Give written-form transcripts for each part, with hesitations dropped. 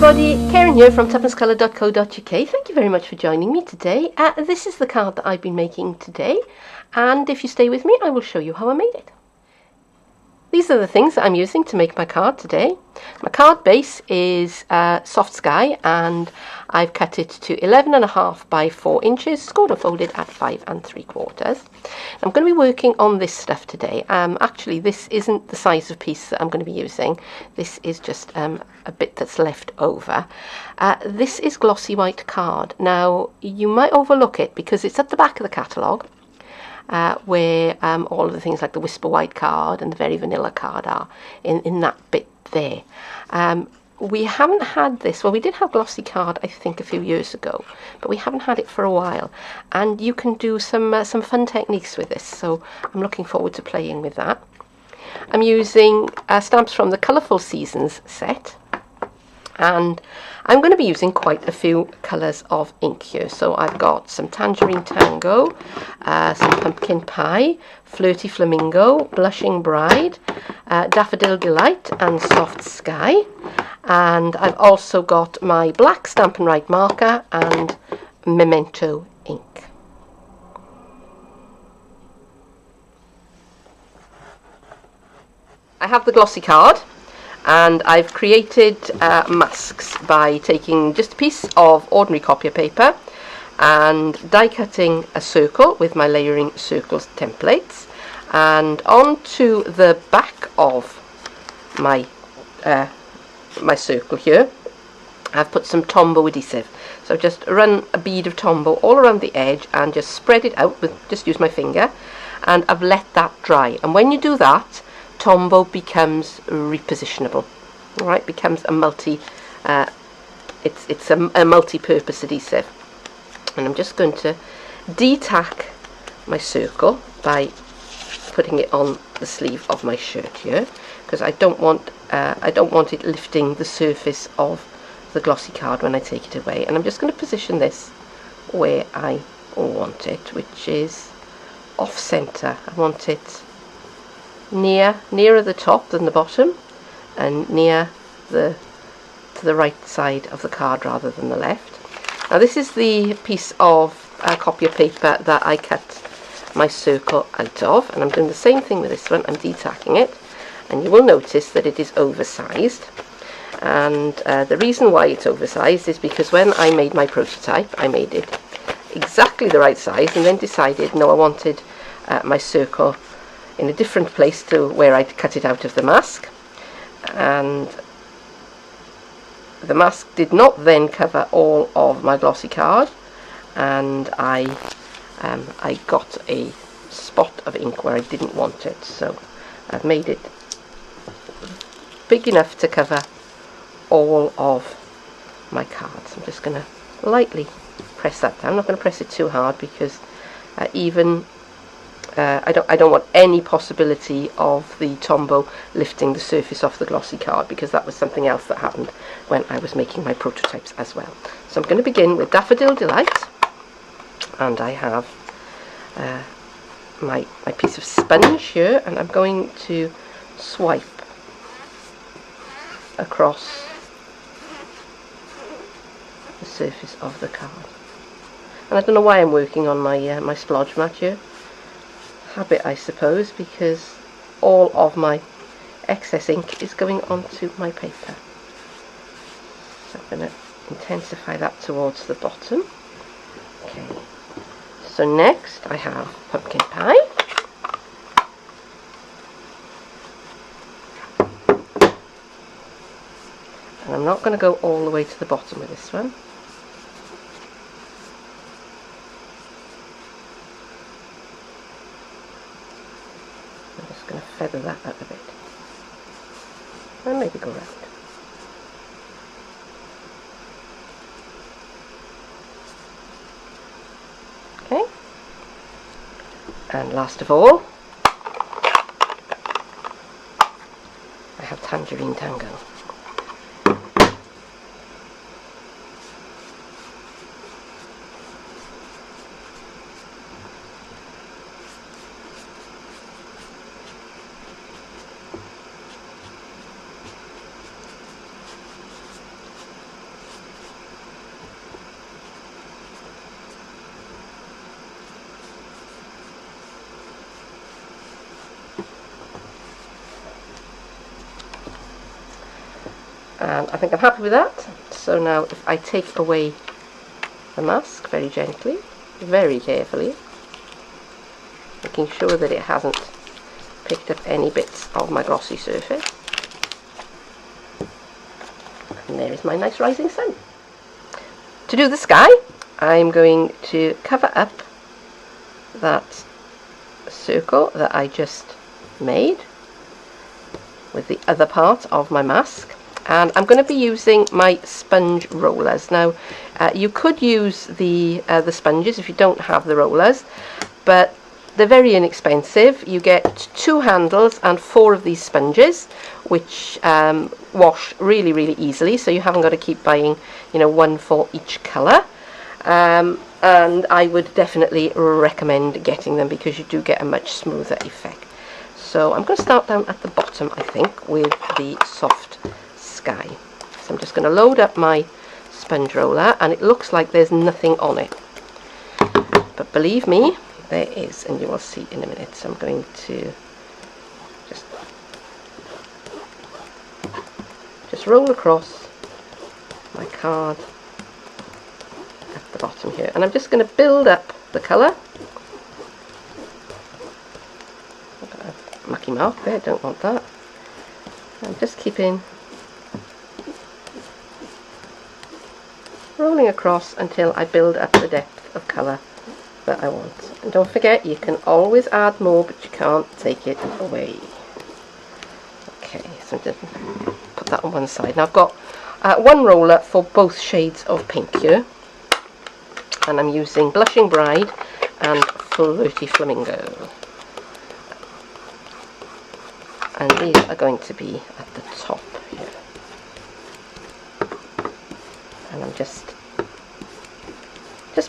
everybody, Keren here from tuppencecoloured.co.uk. Thank you very much for joining me today. This is the card that I've been making today, and if you stay with me I will show you how I made it. These are the things that I'm using to make my card today. My card base is soft sky, and I've cut it to 11.5 by 4 inches, scored and folded at 5 3/4. I'm going to be working on this stuff today. Actually, this isn't the size of piece that I'm going to be using. This is just a bit that's left over. This is glossy white card. Now, you might overlook it because it's at the back of the catalogue. Where all of the things like the Whisper White card and the Very Vanilla card are in that bit there. We haven't had this, well, we did have glossy card I think a few years ago, but we haven't had it for a while, and you can do some fun techniques with this, so I'm looking forward to playing with that. I'm using stamps from the Colourful Seasons set, and I'm going to be using quite a few colours of ink here. So I've got some Tangerine Tango, some Pumpkin Pie, Flirty Flamingo, Blushing Bride, Daffodil Delight and Soft Sky, and I've also got my black Stampin' Up marker and Memento ink. I have the glossy card, and I've created masks by taking just a piece of ordinary copier paper and die cutting a circle with my layering circles templates, and onto the back of my my circle here I've put some Tombow adhesive. So just run a bead of Tombow all around the edge and just spread it out with, just use my finger, and I've let that dry. And when you do that, Tombow becomes repositionable. All right, becomes a it's a multi-purpose adhesive. And I'm just going to de-tack my circle by putting it on the sleeve of my shirt here, because I don't want it lifting the surface of the glossy card when I take it away. And I'm just going to position this where I want it, which is off center. I want it nearer the top than the bottom, and to the right side of the card rather than the left. Now this is the piece of copier paper that I cut my circle out of, and I'm doing the same thing with this one. I'm de-tacking it, and you will notice that it is oversized, and the reason why it's oversized is because when I made my prototype I made it exactly the right size, and then decided no, I wanted my circle in a different place to where I'd cut it out of the mask, and the mask did not then cover all of my glossy card, and I got a spot of ink where I didn't want it, so I've made it big enough to cover all of my cards. I'm just going to lightly press that down. I'm not going to press it too hard because I don't want any possibility of the Tombow lifting the surface off the glossy card, because that was something else that happened when I was making my prototypes as well. So I'm going to begin with Daffodil Delight, and I have my piece of sponge here, and I'm going to swipe across the surface of the card. And I don't know why I'm working on my my splodge mat here. Habit, I suppose, because all of my excess ink is going onto my paper. So I'm going to intensify that towards the bottom. Okay. So next I have Pumpkin Pie. And I'm not going to go all the way to the bottom with this one. I'm just going to feather that out a bit. And maybe go round. Okay. And last of all, I have Tangerine Tango. And I think I'm happy with that. So now if I take away the mask very gently, very carefully, making sure that it hasn't picked up any bits of my glossy surface. And there is my nice rising sun. To do the sky, I'm going to cover up that circle that I just made with the other part of my mask, and I'm going to be using my sponge rollers. Now you could use the sponges if you don't have the rollers, but they're very inexpensive. You get 2 handles and 4 of these sponges, which wash really easily, so you haven't got to keep buying, you know, one for each colour. And I would definitely recommend getting them because you do get a much smoother effect. So I'm going to start down at the bottom, I think, with the soft sky. So I'm just going to load up my sponge roller, and it looks like there's nothing on it, but believe me, there is, and you will see in a minute. So I'm going to just roll across my card at the bottom here, and I'm just going to build up the colour. I've got a mucky mark there, don't want that. I'm just keeping rolling across until I build up the depth of colour that I want. And don't forget, you can always add more, but you can't take it away. Okay, so I'm just put that on one side. Now I've got one roller for both shades of pink here, and I'm using Blushing Bride and Flirty Flamingo, and these are going to be at the top here. And I'm just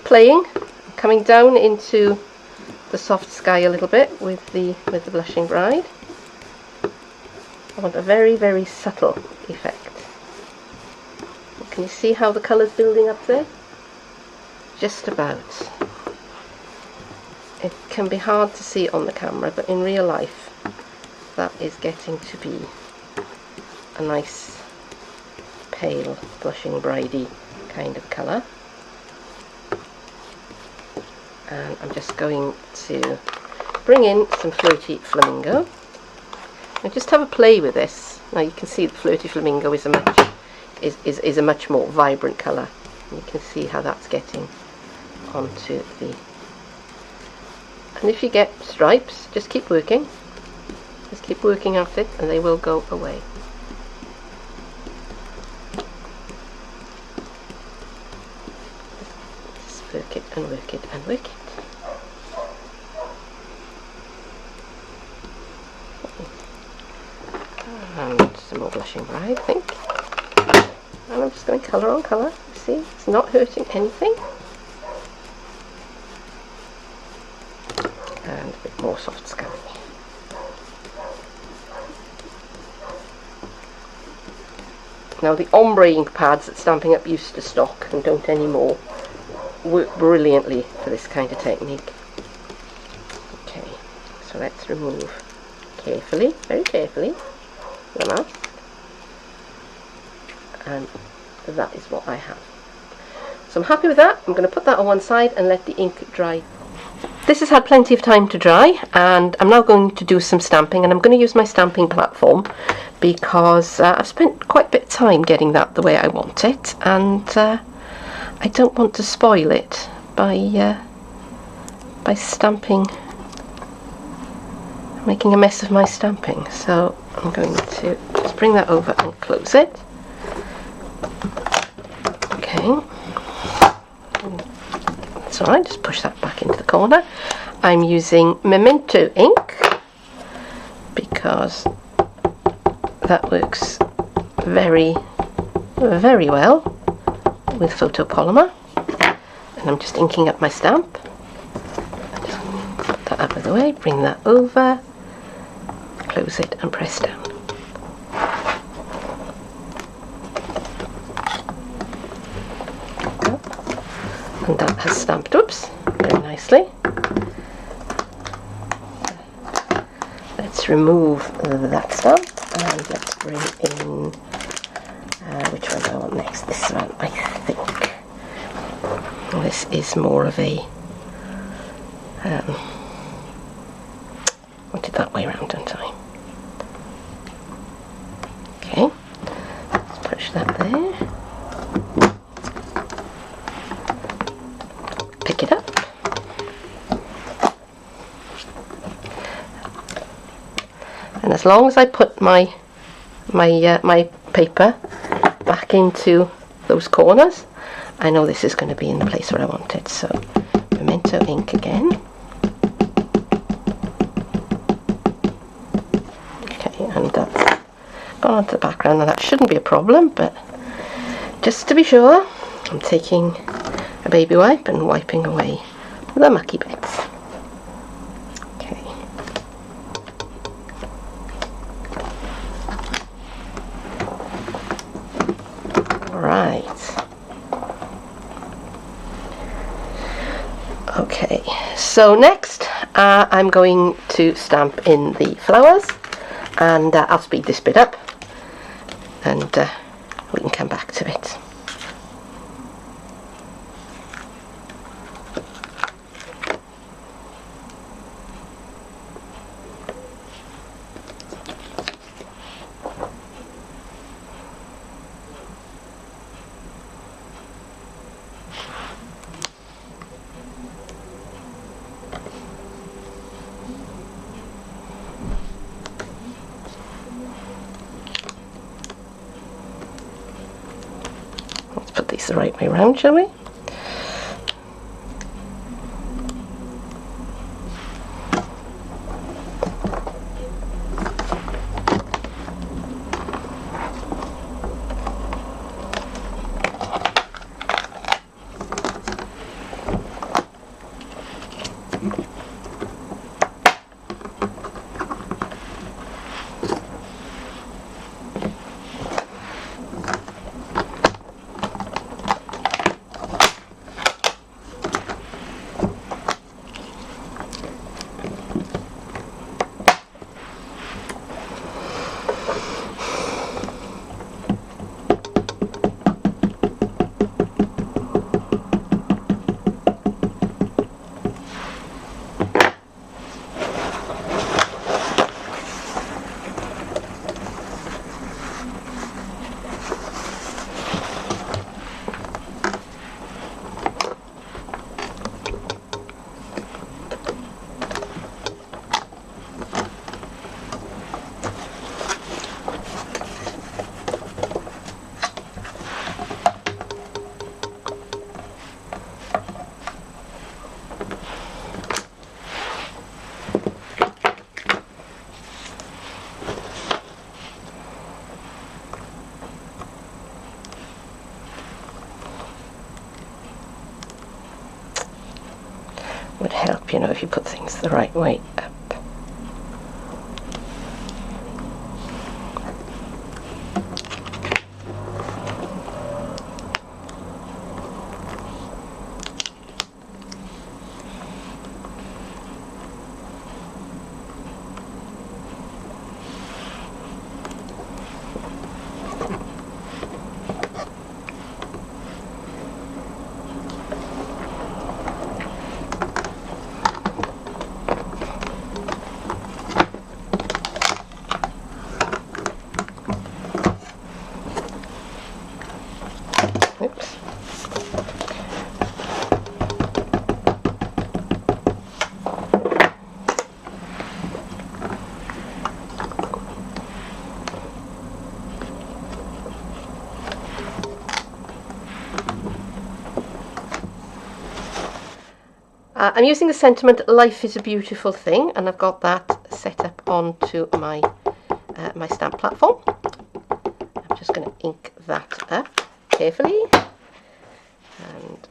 playing, coming down into the soft sky a little bit with the Blushing Bride. I want a very subtle effect. Can you see how the colour's building up there? Just about. It can be hard to see on the camera, but in real life that is getting to be a nice pale Blushing Bridey kind of colour. And I'm just going to bring in some Flirty Flamingo and just have a play with this. Now you can see the Flirty Flamingo is a much more vibrant colour. You can see how that's getting onto the, and if you get stripes, just keep working at it and they will go away. Just work it and work it and work it. And some more Blushing Bride, I think. And I'm just going colour on colour. See, it's not hurting anything. And a bit more soft sky. Now the ombre ink pads that Stampin' Up used to stock and don't anymore work brilliantly for this kind of technique. Okay, so let's remove carefully, very carefully, the mask, and that is what I have. So I'm happy with that. I'm going to put that on one side and let the ink dry. This has had plenty of time to dry, and I'm now going to do some stamping, and I'm going to use my stamping platform because I've spent quite a bit of time getting that the way I want it, and I don't want to spoil it by stamping, making a mess of my stamping. So I'm going to just bring that over and close it. Okay, that's alright, just push that back into the corner. I'm using Memento ink because that works very well with photopolymer, and I'm just inking up my stamp. Just put that out of the way, bring that over, close it and press down. And that has stamped, oops, very nicely. Let's remove that stamp and let's bring in Which one do I want next? This one, I think. This is more of a... want it that way around, don't I? Okay, let's push that there. Pick it up. And as long as I put my paper back into those corners, I know this is going to be in the place where I want it. So pimento ink again. Okay, and that's gone onto the background, and that shouldn't be a problem, but just to be sure, I'm taking a baby wipe and wiping away the mucky bits. Okay. Right. Okay, so next I'm going to stamp in the flowers, and I'll speed this bit up and we can come back to it. Put these the right way around, shall we? Would help, you know, if you put things the right way up. Oops. I'm using the sentiment "Life is a Beautiful Thing," and I've got that set up onto my my stamp platform. I'm just going to ink that up carefully and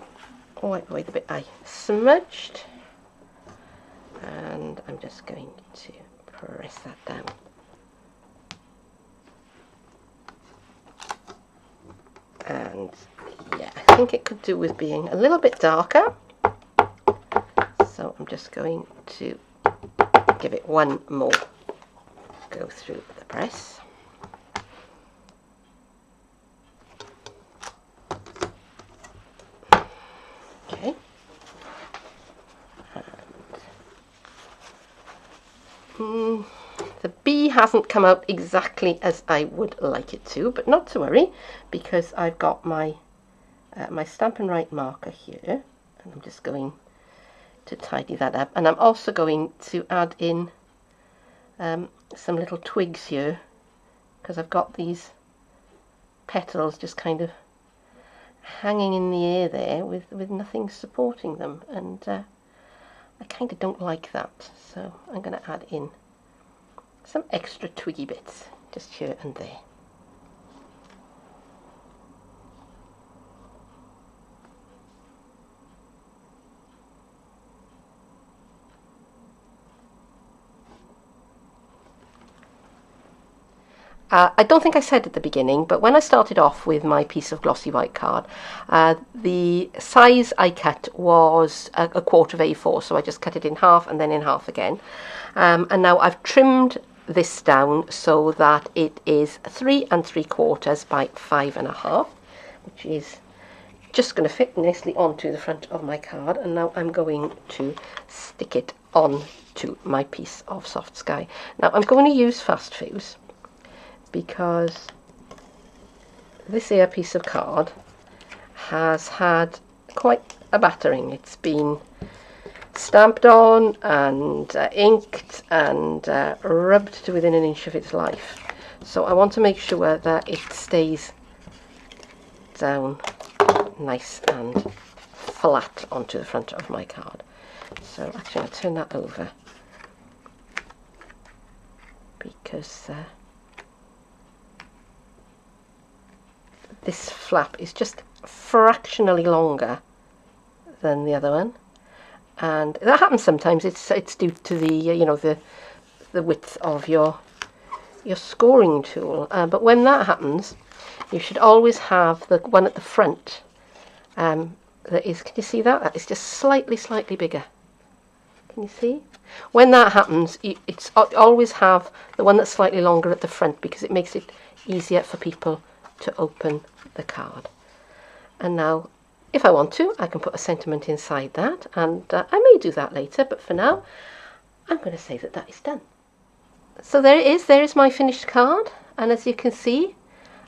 wipe away the bit I smudged, and I'm just going to press that down. And yeah, I think it could do with being a little bit darker, so I'm just going to give it one more go through the press. hasn't come out exactly as I would like it to, but not to worry, because I've got my my Stampin' Right marker here, and I'm just going to tidy that up. And I'm also going to add in some little twigs here, because I've got these petals just kind of hanging in the air there with nothing supporting them, and I kind of don't like that, so I'm going to add in some extra twiggy bits just here and there. I don't think I said at the beginning, but when I started off with my piece of glossy white card, the size I cut was a quarter of A4, so I just cut it in half and then in half again. And now I've trimmed this down so that it is 3 3/4 by 5 1/2, which is just going to fit nicely onto the front of my card. And now I'm going to stick it on to my piece of soft sky. Now I'm going to use fast fuse, because this here piece of card has had quite a battering. It's been stamped on and inked and rubbed to within an inch of its life. So I want to make sure that it stays down nice and flat onto the front of my card. So actually I'll turn that over, because this flap is just fractionally longer than the other one, and that happens sometimes. It's due to the you know, the width of your scoring tool. But when that happens, you should always have the one at the front that is, can you see that? That is just slightly bigger. Can you see? When that happens, it's always have the one that's slightly longer at the front, because it makes it easier for people to open the card. And now, if I want to, I can put a sentiment inside that, and I may do that later, but for now I'm going to say that that is done. So there it is. There is my finished card, and as you can see,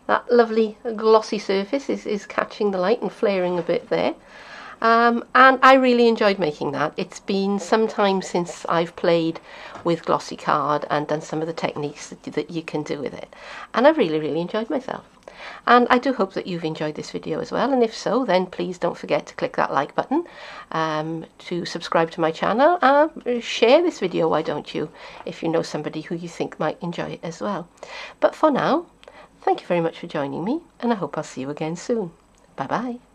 that lovely glossy surface is catching the light and flaring a bit there. And I really enjoyed making that. It's been some time since I've played with glossy card and done some of the techniques that you can do with it, and I really enjoyed myself. And I do hope that you've enjoyed this video as well, and if so, then please don't forget to click that like button, to subscribe to my channel, share this video, why don't you, if you know somebody who you think might enjoy it as well. But for now, thank you very much for joining me, and I hope I'll see you again soon. Bye bye.